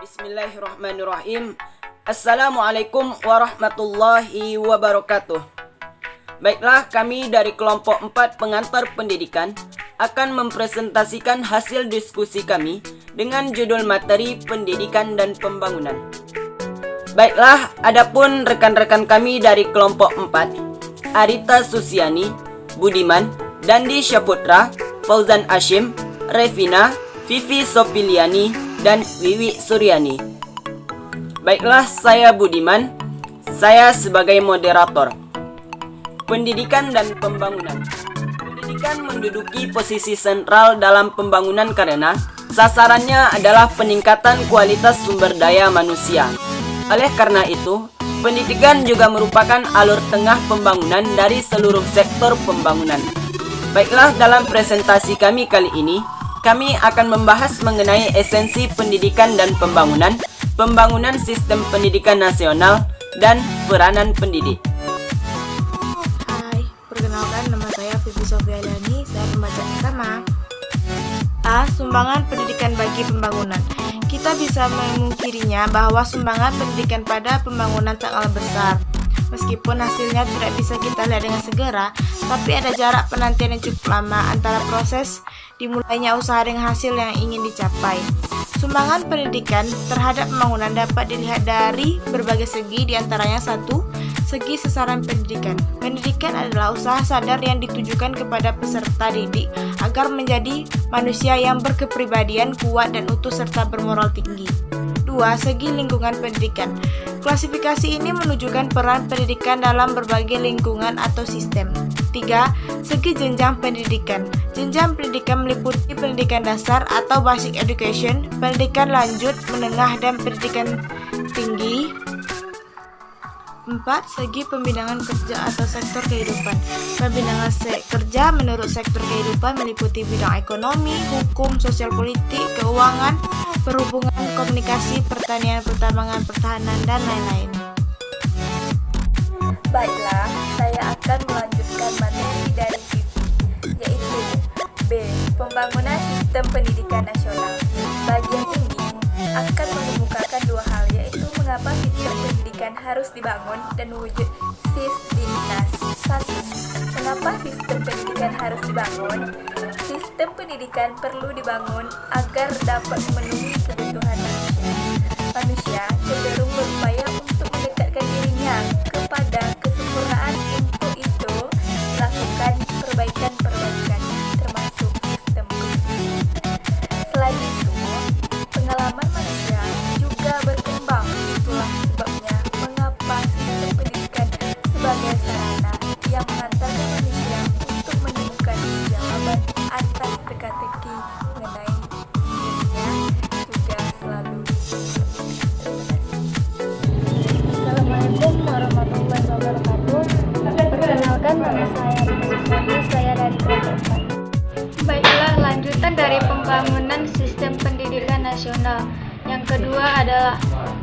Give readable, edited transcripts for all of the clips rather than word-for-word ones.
Bismillahirrahmanirrahim. Assalamualaikum warahmatullahi wabarakatuh. Baiklah, kami dari kelompok 4 pengantar pendidikan akan mempresentasikan hasil diskusi kami dengan judul materi pendidikan dan pembangunan. Baiklah, adapun rekan-rekan kami dari kelompok 4, Arita Susiani, Budiman, Dandi Syaputra, Fauzan Ashim, Revina, Vivi Sopiliani, dan Wiwi Suryani. Baiklah, saya Budiman. Saya sebagai moderator. Pendidikan dan pembangunan. Pendidikan menduduki posisi sentral dalam pembangunan karena sasarannya adalah peningkatan kualitas sumber daya manusia. Oleh karena itu, pendidikan juga merupakan alur tengah pembangunan dari seluruh sektor pembangunan. Baiklah, dalam presentasi kami kali ini, kami akan membahas mengenai esensi pendidikan dan pembangunan, pembangunan sistem pendidikan nasional, dan peranan pendidik. Hai, perkenalkan nama saya Vivi Sopiliani. Saya pembaca pertama. A. Sumbangan pendidikan bagi pembangunan. Kita bisa memungkirinya bahwa sumbangan pendidikan pada pembangunan sangat besar. Meskipun hasilnya tidak bisa kita lihat dengan segera, tapi ada jarak penantian yang cukup lama antara proses dimulainya usaha dengan hasil yang ingin dicapai. Sumbangan pendidikan terhadap pembangunan dapat dilihat dari berbagai segi, diantaranya 1. Segi sasaran pendidikan. Pendidikan adalah usaha sadar yang ditujukan kepada peserta didik agar menjadi manusia yang berkepribadian kuat dan utuh serta bermoral tinggi. 2. Segi lingkungan pendidikan. Klasifikasi ini menunjukkan peran pendidikan dalam berbagai lingkungan atau sistem. 3. Segi jenjang pendidikan. Jenjang pendidikan meliputi pendidikan dasar atau basic education, pendidikan lanjut, menengah, dan pendidikan tinggi. 4. Segi pembinaan kerja atau sektor kehidupan. Pembinaan kerja menurut sektor kehidupan meliputi bidang ekonomi, hukum, sosial politik, keuangan, perhubungan, komunikasi, pertanian, pertambangan, pertahanan, dan lain-lain. Baiklah, saya akan melanjutkan materi dari Vivi, yaitu B. Pembangunan sistem pendidikan nasional. Bagian ini akan mengemukakan dua hal, yaitu mengapa sistem pendidikan harus dibangun dan wujud Sisdiknas. 1. Mengapa sistem pendidikan harus dibangun? Sistem pendidikan perlu dibangun agar dapat memenuhi kebutuhan manusia. Manusia cenderung berupaya untuk mendekatkan dirinya kepada kesempurnaan. Untuk itu, melakukan perbaikan-perbaikan termasuk sistem pendidikan. Selain itu, pengalaman manusia juga berkembang. Itulah sebabnya mengapa sistem pendidikan sebagai sarana yang mengantarkan manusia untuk menemukan jawaban atas teka-teki mengenai dirinya juga selalu. Assalamualaikum warahmatullahi wabarakatuh. Perkenalkan, nama saya Rita Susiani, saya dari kelompok 4. Baiklah, lanjutan dari pembangunan sistem pendidikan nasional. Yang kedua adalah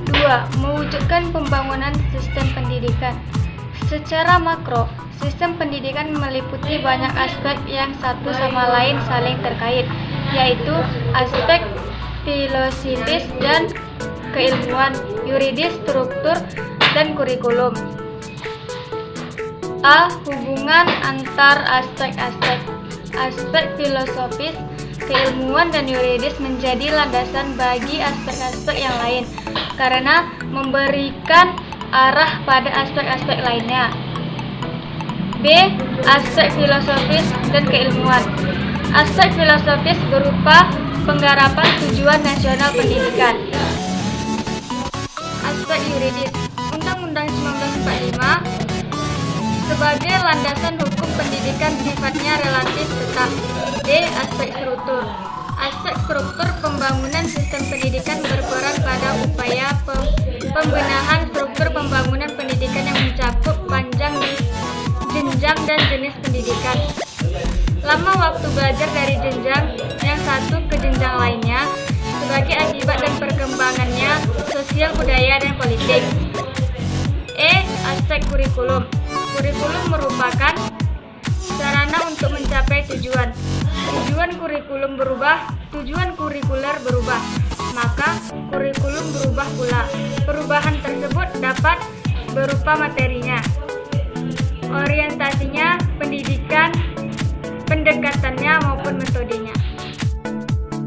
2. Mewujudkan pembangunan sistem pendidikan. Secara makro, sistem pendidikan meliputi banyak aspek yang satu sama lain saling terkait, yaitu aspek filosofis dan keilmuan, yuridis, struktur, dan kurikulum. A. Hubungan antar aspek-aspek. Aspek filosofis, keilmuan, dan yuridis menjadi landasan bagi aspek-aspek yang lain karena memberikan arah pada aspek-aspek lainnya. B. Aspek filosofis dan keilmuan. Aspek filosofis berupa penggarapan tujuan nasional pendidikan. Aspek yuridis. Undang-Undang 1945 sebagai landasan hukum pendidikan sifatnya relatif tetap. D. Aspek struktur. Aspek struktur pembangunan sistem pendidikan berperan pada upaya pembenahan struktur pembangunan pendidikan yang mencakup panjang jenjang dan jenis pendidikan. Lama waktu belajar dari jenjang yang satu ke jenjang lainnya sebagai akibat dan perkembangannya sosial, budaya, dan politik. E. Aspek kurikulum. Kurikulum merupakan sarana untuk mencapai tujuan. Tujuan kurikulum berubah, tujuan kurikuler berubah. maka kurikulum berubah pula. Perubahan tersebut dapat berupa materinya, orientasinya, pendidikan, pendekatannya maupun metodenya.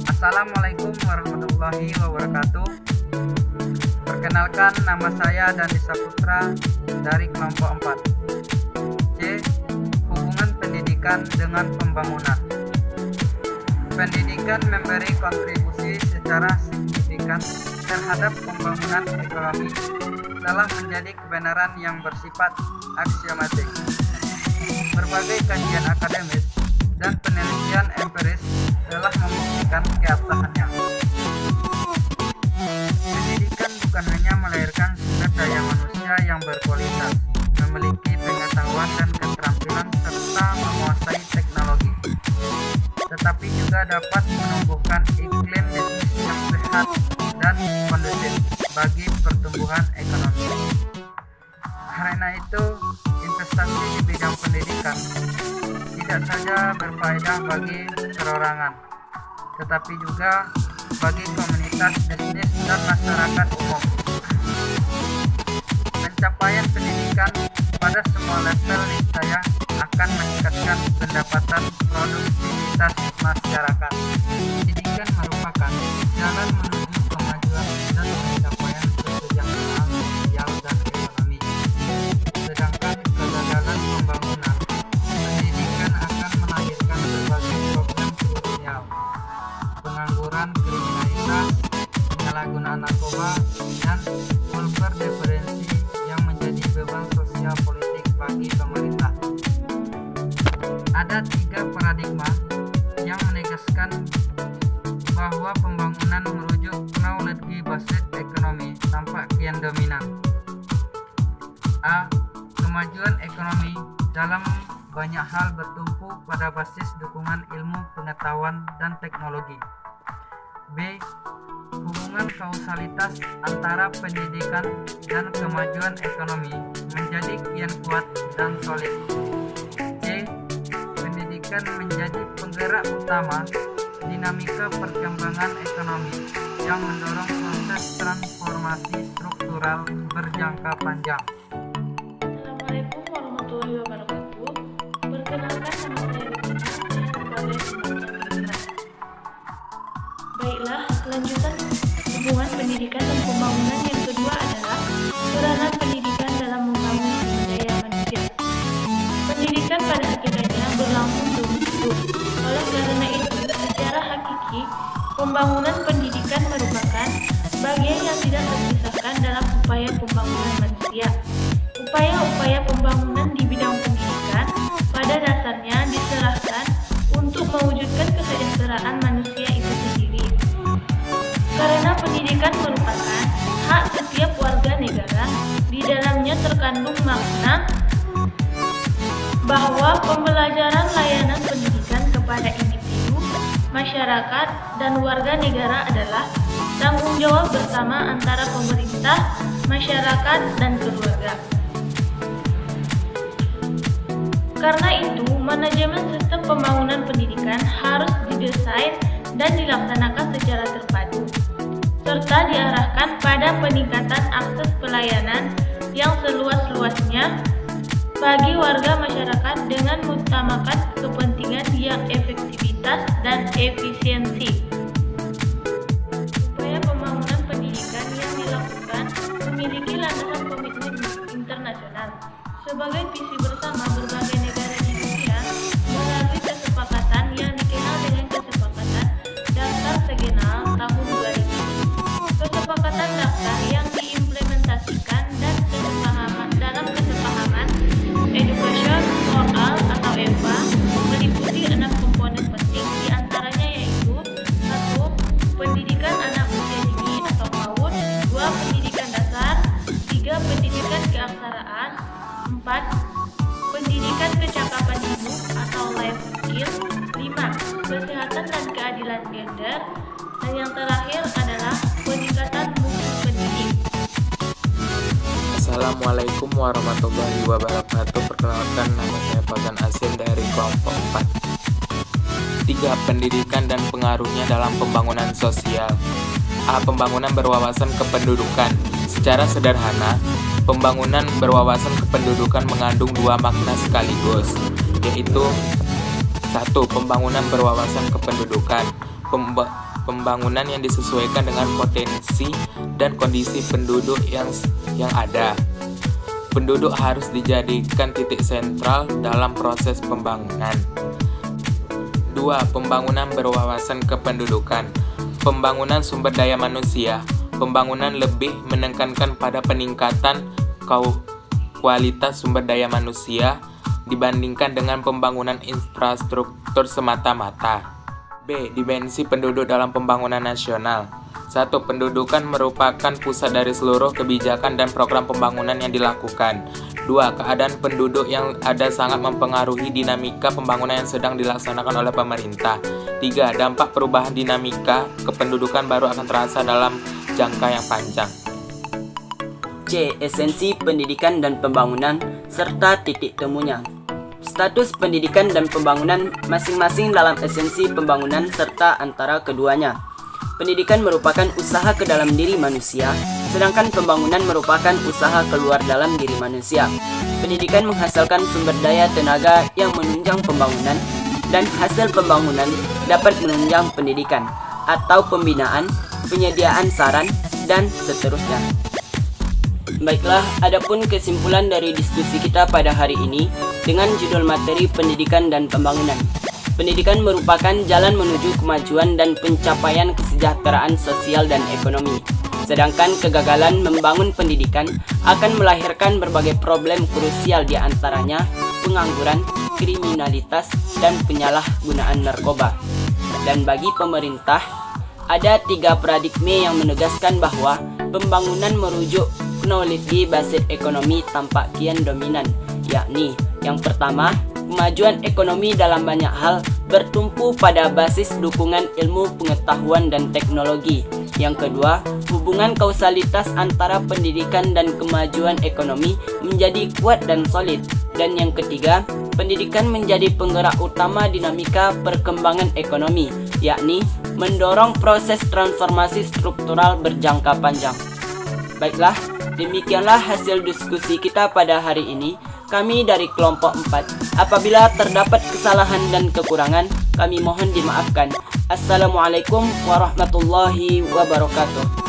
Assalamualaikum warahmatullahi wabarakatuh. Perkenalkan, nama saya Dandi Saputra dari kelompok 4. C. Hubungan pendidikan dengan pembangunan. Pendidikan memberi kontribusi secara signifikan terhadap pembangunan ekonomi telah menjadi kebenaran yang bersifat aksiomatik. Berbagai kajian akademis dan penelitian empiris telah membuktikan keabsahannya. Pendidikan bukan hanya melahirkan sumber daya manusia yang berkualitas, memiliki pengetahuan dan keterampilan serta menguasai teknologi, tetapi juga dapat menumbuhkan iklim bisnis yang sehat dan kondusif bagi pertumbuhan ekonomi. Karena itu, investasi di bidang pendidikan tidak saja berfaedah bagi perorangan, tetapi juga bagi komunitas bisnis dan masyarakat umum. Pencapaian pendidikan pada semua level niscaya akan meningkatkan pendapatan produktivitas masyarakat. Pendidikan merupakan jalan menuju kemajuan dan pencapaian kesejahteraan sosial dan ekonomi. Sedangkan kegagalan pembangunan pendidikan akan melahirkan berbagai problem sosial, pengangguran, kriminalitas, penyalahgunaan narkoba, dan welfare differensi yang menjadi beban sosial politik bagi pemerintah. Ada 3 paradigma yang menegaskan bahwa pembangunan merujuk knowledge based ekonomi tampak kian dominan. A. Kemajuan ekonomi dalam banyak hal bertumpu pada basis dukungan ilmu, pengetahuan, dan teknologi. B. Hubungan kausalitas antara pendidikan dan kemajuan ekonomi menjadi kian kuat dan solid. C. Pendidikan menjadi penggerak utama dinamika perkembangan ekonomi yang mendorong proses transformasi struktural berjangka panjang. Assalamualaikum warahmatullahi wabarakatuh. Perkenalkan, nama saya Rina sebagai pendidikan. Baiklah, lanjutan hubungan pendidikan dan pembangunan yang kedua adalah peranan pendidikan dalam membangun sumber daya manusia. Pendidikan pada hakikatnya berlangsung terus-menerus. Oleh karena itu, secara hakiki, pembangunan pendidikan merupakan bagian yang tidak terpisahkan dalam upaya pembangunan manusia. Upaya-upaya pembangunan di bidang pendidikan pada dasarnya diserahkan untuk mewujudkan kesejahteraan manusia itu sendiri. Karena pendidikan merupakan hak setiap warga negara, di dalamnya terkandung makna bahwa pembelajaran layanan pendidikan kepada individu, masyarakat, dan warga negara adalah tanggung jawab bersama antara pemerintah, masyarakat, dan keluarga. Karena itu, manajemen sistem pembangunan pendidikan harus didesain dan dilaksanakan secara terpadu, serta diarahkan pada peningkatan akses pelayanan yang seluas-luasnya bagi warga masyarakat dengan mengutamakan kepentingan yang efektivitas dan efisiensi. Upaya pembangunan pendidikan yang dilakukan memiliki landasan komitmen internasional sebagai visi bersama berbagai negara di dunia melalui kesepakatan yang dikenal dengan Kesepakatan Dasar Segenal tahun 2000. Kesepakatan dasar yang diimplementasikan dan dalam kesepahaman Education for All atau EVA meliputi 6 komponen penting, diantaranya yaitu 1. Pendidikan anak usia dini atau PAUD, 2. Pendidikan dasar, 3. Pendidikan keaksaraan, 4. Pendidikan kecakapan hidup atau life skill, 5. Kesehatan dan keadilan gender, dan yang terakhir adalah peningkatan mutu pendidik. Assalamualaikum warahmatullahi wabarakatuh. Perkenalkan, nama saya Fagan Asin dari kelompok 4. 3. Pendidikan dan pengaruhnya dalam pembangunan sosial. A. Pembangunan berwawasan kependudukan. Secara sederhana, pembangunan berwawasan kependudukan mengandung dua makna sekaligus, yaitu 1. Pembangunan berwawasan kependudukan. Pembangunan yang disesuaikan dengan potensi dan kondisi penduduk yang ada. Penduduk harus dijadikan titik sentral dalam proses pembangunan. 2. Pembangunan berwawasan kependudukan. Pembangunan sumber daya manusia. Pembangunan lebih menekankan pada peningkatan kualitas sumber daya manusia dibandingkan dengan pembangunan infrastruktur semata-mata. B. Dimensi penduduk dalam pembangunan nasional. 1. Pendudukan merupakan pusat dari seluruh kebijakan dan program pembangunan yang dilakukan. 2. Keadaan penduduk yang ada sangat mempengaruhi dinamika pembangunan yang sedang dilaksanakan oleh pemerintah. 3. Dampak perubahan dinamika kependudukan baru akan terasa dalam jangka yang panjang. C. Esensi pendidikan dan pembangunan serta titik temunya. Status pendidikan dan pembangunan masing-masing dalam esensi pembangunan serta antara keduanya. Pendidikan merupakan usaha ke dalam diri manusia, sedangkan pembangunan merupakan usaha keluar dalam diri manusia. Pendidikan menghasilkan sumber daya tenaga yang menunjang pembangunan, dan hasil pembangunan dapat menunjang pendidikan atau pembinaan, penyediaan saran, dan seterusnya. Baiklah, adapun kesimpulan dari diskusi kita pada hari ini dengan judul materi pendidikan dan pembangunan. Pendidikan merupakan jalan menuju kemajuan dan pencapaian kesejahteraan sosial dan ekonomi. Sedangkan kegagalan membangun pendidikan akan melahirkan berbagai problem krusial, di antaranya pengangguran, kriminalitas, dan penyalahgunaan narkoba. Dan bagi pemerintah, ada 3 paradigma yang menegaskan bahwa pembangunan merujuk knowledge based ekonomi tampak kian dominan, yakni yang pertama, kemajuan ekonomi dalam banyak hal bertumpu pada basis dukungan ilmu pengetahuan dan teknologi. Yang kedua, hubungan kausalitas antara pendidikan dan kemajuan ekonomi menjadi kuat dan solid. Dan yang ketiga, pendidikan menjadi penggerak utama dinamika perkembangan ekonomi, yakni mendorong proses transformasi struktural berjangka panjang. Baiklah, demikianlah hasil diskusi kita pada hari ini. Kami dari kelompok 4. Apabila terdapat kesalahan dan kekurangan, kami mohon dimaafkan. Assalamualaikum warahmatullahi wabarakatuh.